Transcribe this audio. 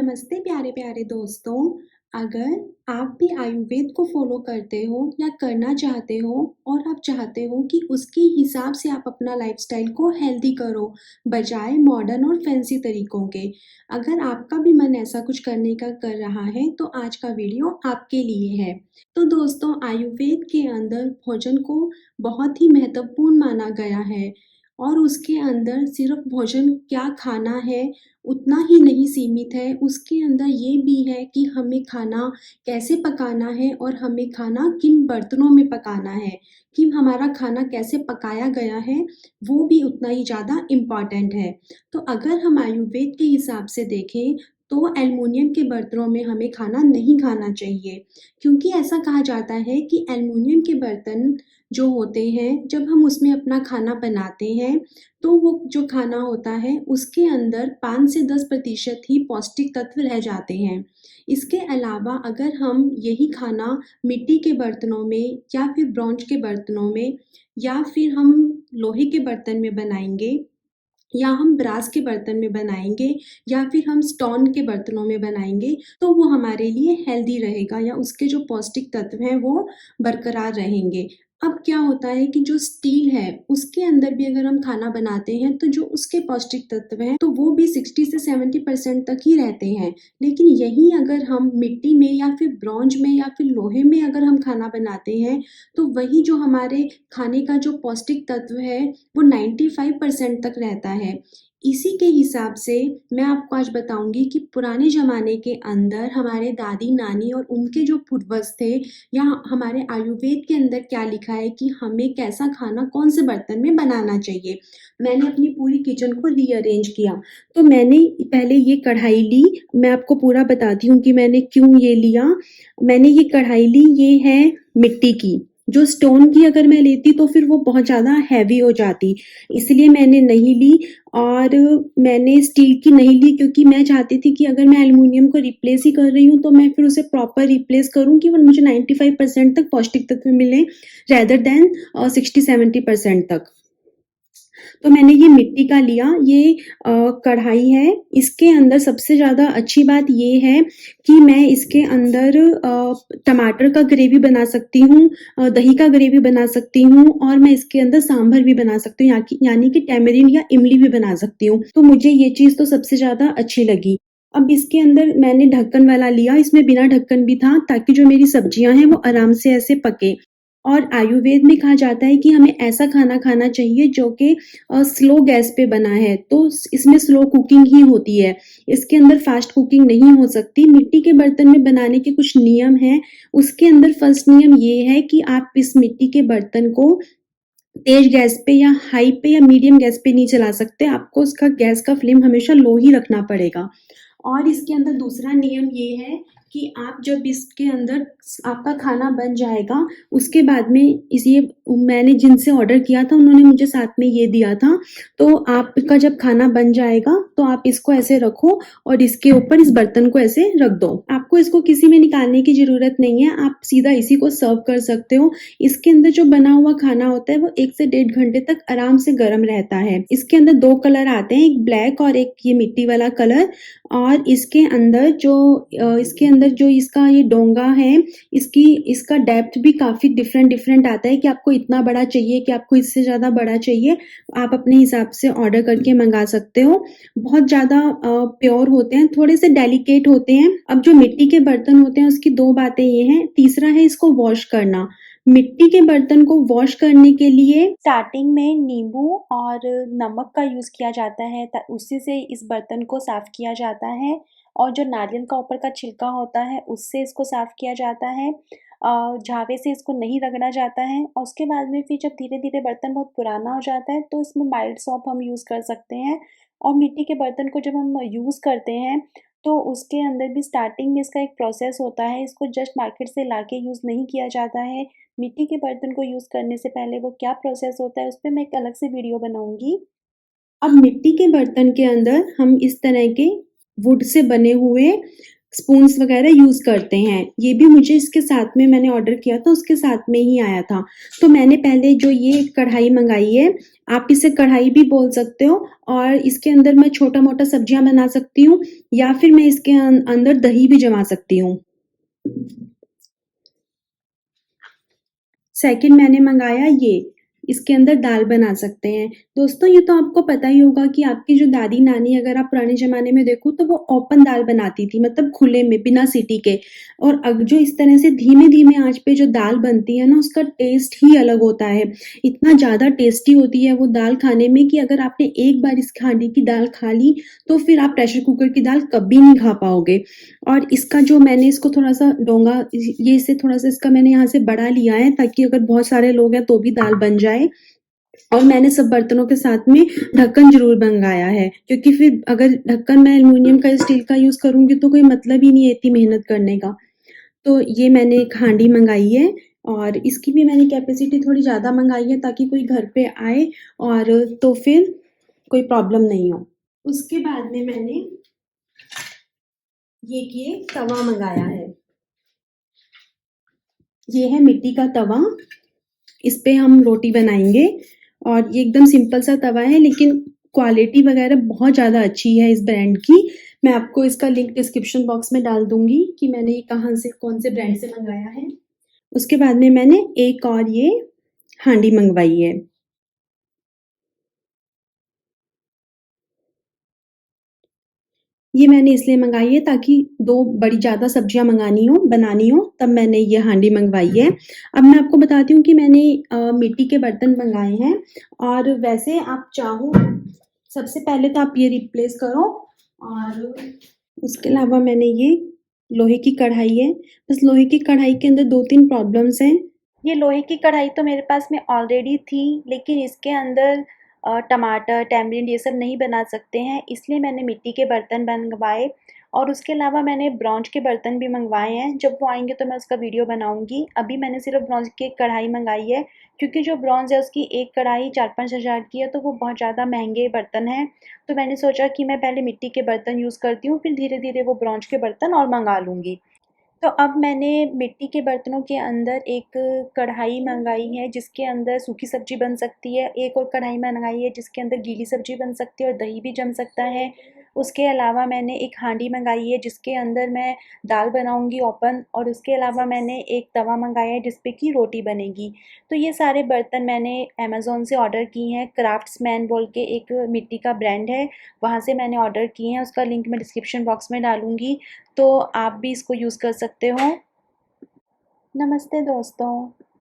नमस्ते प्यारे प्यारे दोस्तों। अगर आप भी आयुर्वेद को फॉलो करते हो या करना चाहते हो और आप चाहते हो कि उसके हिसाब से आप अपना लाइफस्टाइल को हेल्दी करो बजाय मॉडर्न और फैंसी तरीकों के, अगर आपका भी मन ऐसा कुछ करने का कर रहा है तो आज का वीडियो आपके लिए है। तो दोस्तों, आयुर्वेद के अंदर भोजन को बहुत ही महत्वपूर्ण माना गया है और उसके अंदर सिर्फ भोजन क्या खाना है उतना ही नहीं सीमित है, उसके अंदर ये भी है कि हमें खाना कैसे पकाना है और हमें खाना किन बर्तनों में पकाना है, कि हमारा खाना कैसे पकाया गया है, वो भी उतना ही ज़्यादा इम्पॉर्टेंट है। तो अगर हम आयुर्वेद के हिसाब से देखें, तो एल्युमिनियम के बर्तनों में हमें खाना नहीं खाना चाहिए, क्योंकि ऐसा कहा जाता है कि एल्युमिनियम के बर्तन जो होते हैं, जब हम उसमें अपना खाना बनाते हैं, तो वो जो खाना होता है उसके अंदर 5 से 10% ही पौष्टिक तत्व रह जाते हैं। इसके अलावा अगर हम यही खाना मिट्टी के बर्तनों में या फिर ब्रॉन्ज के बर्तनों में या फिर हम लोहे के बर्तन में बनाएँगे या हम ब्रास के बर्तन में बनाएँगे या फिर हम स्टोन के बर्तनों में बनाएँगे, तो वो हमारे लिए हेल्दी रहेगा या उसके जो पौष्टिक तत्व हैं वो बरकरार रहेंगे। अब क्या होता है कि जो स्टील है, उसके अंदर भी अगर हम खाना बनाते हैं तो जो उसके पौष्टिक तत्व हैं, तो वो भी 60 से 70% तक ही रहते हैं। लेकिन यही अगर हम मिट्टी में या फिर ब्रॉन्ज में या फिर लोहे में अगर हम खाना बनाते हैं, तो वही जो हमारे खाने का जो पौष्टिक तत्व है, वो 95% तक रहता है। इसी के हिसाब से मैं आपको आज बताऊँगी कि पुराने ज़माने के अंदर हमारे दादी-नानी और उनके जो पूर्वज थे या हमारे आयुर्वेद के अंदर क्या लिखा है कि हमें कैसा खाना कौन-से बर्तन में बनाना चाहिए। मैंने अपनी पूरी किचन को रीअरेंज किया। तो मैंने पहले ये कढ़ाई ली, मैं आपको पूरा बताती हूँ कि मैंने क्यों ये लिया। मैंने ये कढ़ाई ली, ये है मिट्टी की। जो स्टोन की अगर मैं लेती तो फिर वो बहुत ज़्यादा हेवी हो जाती, इसलिए मैंने नहीं ली। और मैंने स्टील की नहीं ली क्योंकि मैं चाहती थी कि अगर मैं एल्युमिनियम को रिप्लेस ही कर रही हूँ तो मैं फिर उसे प्रॉपर रिप्लेस करूँ कि वो मुझे 95% तक पौष्टिक तत्व मिले रेदर देन 60-70% तक। तो मैंने ये मिट्टी का लिया, ये कढ़ाई है। इसके अंदर सबसे ज़्यादा अच्छी बात ये है कि मैं इसके अंदर टमाटर का ग्रेवी बना सकती हूँ, दही का ग्रेवी बना सकती हूँ और मैं इसके अंदर सांभर भी बना सकती हूँ, यानी कि टैमरिंड या इमली भी बना सकती हूँ। तो मुझे ये चीज़ तो सबसे ज़्यादा अच्छी लगी। अब इसके अंदर मैंने ढक्कन वाला लिया, इसमें बिना ढक्कन भी था ताकि जो मेरी सब्जियाँ हैं वो आराम से ऐसे पकें। और आयुर्वेद में कहा जाता है कि हमें ऐसा खाना खाना चाहिए जो कि स्लो गैस पे बना है, तो इसमें स्लो कुकिंग ही होती है। इसके अंदर फास्ट कुकिंग नहीं हो सकती। मिट्टी के बर्तन में बनाने के कुछ नियम हैं। उसके अंदर फर्स्ट नियम ये है कि आप इस मिट्टी के बर्तन को तेज गैस पे या हाई पे या मीडियम गैस पे नहीं चला सकते। आपको उसका गैस का फ्लेम हमेशा लो ही रखना पड़ेगा। और इसके अंदर दूसरा नियम ये है कि आप जब इसके अंदर आपका खाना बन जाएगा, उसके बाद में ये मैंने जिनसे ऑर्डर किया था उन्होंने मुझे साथ में ये दिया था, तो आपका जब खाना बन जाएगा तो आप इसको ऐसे रखो और इसके ऊपर इस बर्तन को ऐसे रख दो। आपको इसको किसी में निकालने की ज़रूरत नहीं है, आप सीधा इसी को सर्व कर सकते हो। इसके अंदर जो बना हुआ खाना होता है वो 1 से 1.5 घंटे तक आराम से गर्म रहता है। इसके अंदर 2 कलर आते हैं, एक ब्लैक और एक ये मिट्टी वाला कलर। और इसके अंदर जो इसका ये डोंगा है, इसका डेप्थ भी काफ़ी डिफरेंट आता है कि आपको इतना बड़ा चाहिए कि आपको इससे ज़्यादा बड़ा चाहिए। आप अपने हिसाब से ऑर्डर करके मंगा सकते हो। बहुत ज़्यादा प्योर होते हैं, थोड़े से डेलिकेट होते हैं। अब जो मिट्टी के बर्तन होते हैं उसकी 2 बातें ये हैं। तीसरा है इसको वॉश करना। मिट्टी के बर्तन को वॉश करने के लिए स्टार्टिंग में नींबू और नमक का यूज़ किया जाता है, उसी से इस बर्तन को साफ़ किया जाता है। और जो नारियल का ऊपर का छिलका होता है उससे इसको साफ़ किया जाता है। झावे से इसको नहीं रगड़ा जाता है। और उसके बाद में फिर जब धीरे धीरे बर्तन बहुत पुराना हो जाता है तो इसमें माइल्ड सोप हम यूज़ कर सकते हैं। और मिट्टी के बर्तन को जब हम यूज़ करते हैं तो उसके अंदर भी स्टार्टिंग में इसका एक प्रोसेस होता है, इसको जस्ट मार्केट से लाके यूज़ नहीं किया जाता है। मिट्टी के बर्तन को यूज़ करने से पहले वो क्या प्रोसेस होता है उस पे मैं एक अलग से वीडियो बनाऊँगी। अब मिट्टी के बर्तन के अंदर हम इस तरह के वुड से बने हुए स्पून्स वगैरह यूज़ करते हैं। ये भी मुझे इसके साथ में मैंने ऑर्डर किया था, उसके साथ में ही आया था। तो मैंने पहले जो ये कढ़ाई मँगाई है, आप इसे कढ़ाई भी बोल सकते हो, और इसके अंदर मैं छोटा-मोटा सब्जियाँ बना सकती हूँ, या फिर मैं इसके अंदर दही भी जमा सकती हूँ। सेकंड मैंने मँगाया ये, इसके अंदर दाल बना सकते हैं। दोस्तों, ये तो आपको पता ही होगा कि आपकी जो दादी-नानी, अगर आप पुराने ज़माने में देखो तो वो ओपन दाल बनाती थी, मतलब खुले में, बिना सीटी के। और अब जो इस तरह से धीमे-धीमे आँच पे जो दाल बनती है ना, उसका टेस्ट ही अलग होता है। इतना ज़्यादा टेस्टी होती है वो दाल खाने में कि अगर आपने एक बार इस हांडी की दाल खा ली, तो फिर आप प्रेशर कुकर की दाल कभी नहीं खा पाओगे। और इसका जो मैंने इसको थोड़ा-सा डोंगा, ये इसे थोड़ा-सा इसका मैंने यहाँ से बड़ा लिया है, ताकि अगर बहुत सारे लोग हैं तो भी दाल बन जाए। और मैंने सब बर्तनों के साथ में ढक्कन ज़रूर मंगाया है, क्योंकि फिर अगर ढक्कन मैं एल्युमिनियम का या स्टील का यूज़ करूँगी तो कोई मतलब ही नहीं है इतनी मेहनत करने का। तो ये मैंने एक हांडी मँगाई है, और इसकी भी मैंने कैपेसिटी थोड़ी ज़्यादा मँगाई है, ताकि कोई घर पे आए और तो फिर कोई प्रॉब्लम नहीं हो। उसके बाद में मैंने ये तवा मँगाया है। ये है मिट्टी का तवा, इस पे हम रोटी बनाएँगे, और ये एकदम सिंपल सा तवा है, लेकिन क्वालिटी वगैरह बहुत ज़्यादा अच्छी है इस ब्रांड की। मैं आपको इसका लिंक डिस्क्रिप्शन बॉक्स में डाल दूँगी कि मैंने ये कहाँ से, कौन से ब्रांड से मँगाया है। उसके बाद में मैंने एक और ये हांडी मँगवाई है। ये मैंने इसलिए मँगाई है ताकि 2 बड़ी ज़्यादा सब्जियाँ बनानी हो, तब मैंने ये हांडी मँगवाई है। अब मैं आपको बताती हूँ कि मैंने मिट्टी के बर्तन मँगाए हैं, और वैसे आप चाहो, सबसे पहले तो आप ये रिप्लेस करो, और उसके अलावा मैंने ये लोहे की कढ़ाई है। बस लोहे की कढ़ाई के अंदर 2-3 प्रॉब्लम्स हैं। ये लोहे की कढ़ाई तो मेरे पास में ऑलरेडी थी, लेकिन इसके अंदर टमाटर, टैमरिंड ये सब नहीं बना सकते हैं, इसलिए मैंने मिट्टी के बर्तन मँगवाए। और उसके अलावा मैंने ब्रॉन्ज के बर्तन भी मँगवाए हैं, जब वो आएँगे तो मैं उसका वीडियो बनाऊँगी। अभी मैंने सिर्फ़ ब्रॉन्ज की एक कढ़ाई मँगाई है, क्योंकि जो ब्रॉन्ज है उसकी एक कढ़ाई 4-5 हज़ार की है, तो वो बहुत ज़्यादा महँगे बर्तन हैं। तो मैंने सोचा कि मैं पहले मिट्टी के बर्तन यूज़ करती हूँ, फिर धीरे-धीरे वो ब्रॉन्ज के बर्तन और मँगा लूँगी। तो अब मैंने मिट्टी के बर्तनों के अंदर एक कढ़ाई मंगाई है, जिसके अंदर सूखी सब्जी बन सकती है, एक और कढ़ाई मंगाई है जिसके अंदर गीली सब्जी बन सकती है और दही भी जम सकता है। उसके अलावा मैंने एक हांडी मंगाई है जिसके अंदर मैं दाल बनाऊंगी ओपन, और उसके अलावा मैंने एक तवा मंगाया है जिस पे कि रोटी बनेगी। तो ये सारे बर्तन मैंने अमेज़ोन से ऑर्डर किए हैं, क्राफ्ट्समैन बोल के एक मिट्टी का ब्रांड है, वहाँ से मैंने ऑर्डर किए हैं। उसका लिंक मैं डिस्क्रिप्शन बॉक्स में डालूँगी, तो आप भी इसको यूज़ कर सकते हो। नमस्ते दोस्तों।